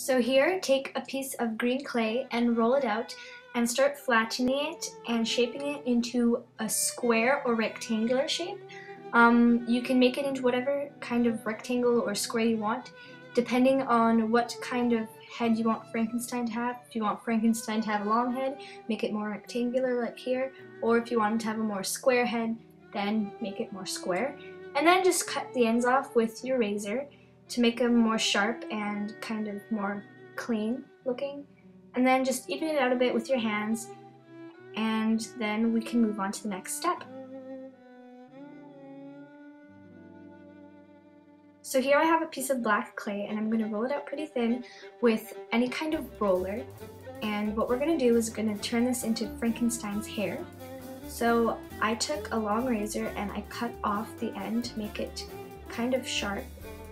So here, take a piece of green clay and roll it out and start flattening it and shaping it into a square or rectangular shape. You can make it into whatever kind of rectangle or square you want, depending on what kind of head you want Frankenstein to have. If you want Frankenstein to have a long head, make it more rectangular like here, or if you want him to have a more square head, then make it more square. And then just cut the ends off with your razor to make them more sharp and kind of more clean looking. And then just even it out a bit with your hands, and then we can move on to the next step. So here I have a piece of black clay and I'm going to roll it out pretty thin with any kind of roller. And what we're going to do is going to turn this into Frankenstein's hair. So I took a long razor and I cut off the end to make it kind of sharp.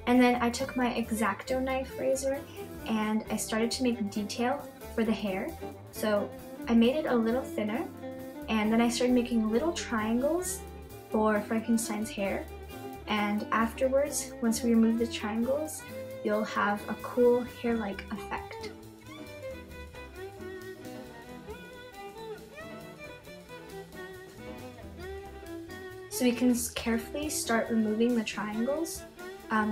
And then I took my X-Acto knife razor and I started to make detail for the hair. So I made it a little thinner and then I started making little triangles for Frankenstein's hair. And afterwards, once we remove the triangles, you'll have a cool hair-like effect. So we can carefully start removing the triangles,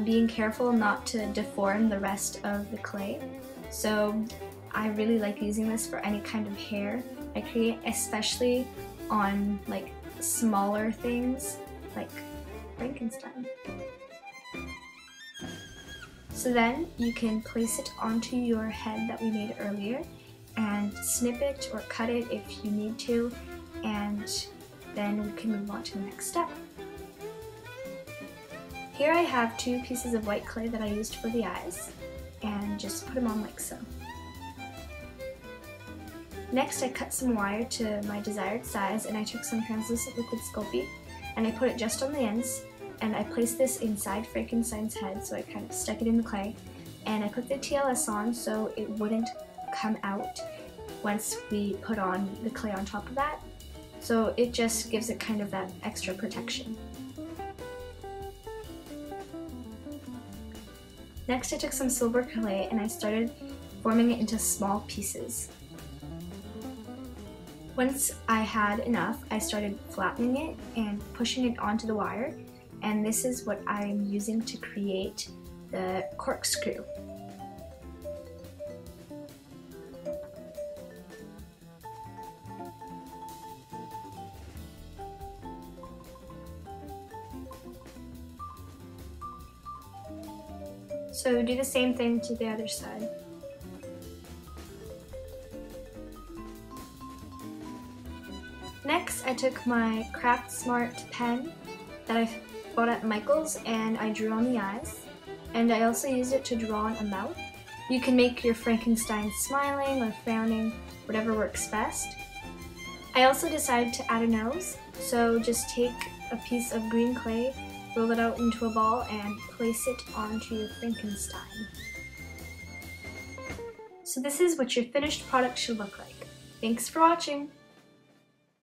being careful not to deform the rest of the clay. So I really like using this for any kind of hair I create, especially on like smaller things like Frankenstein. So then you can place it onto your head that we made earlier and snip it or cut it if you need to, and then we can move on to the next step. Here I have 2 pieces of white clay that I used for the eyes, and just put them on like so. Next I cut some wire to my desired size and I took some translucent liquid Sculpey and I put it just on the ends, and I placed this inside Frankenstein's head, so I kind of stuck it in the clay, and I put the TLS on so it wouldn't come out once we put on the clay on top of that, so it just gives it kind of that extra protection. Next I took some silver clay and I started forming it into small pieces. Once I had enough, I started flattening it and pushing it onto the wire, and this is what I'm using to create the corkscrew. So do the same thing to the other side. Next, I took my Craft Smart pen that I bought at Michael's and I drew on the eyes. And I also used it to draw on a mouth. You can make your Frankenstein smiling or frowning, whatever works best. I also decided to add a nose, so just take a piece of green clay, roll it out into a ball, and place it onto your Frankenstein. So this is what your finished product should look like. Thanks for watching!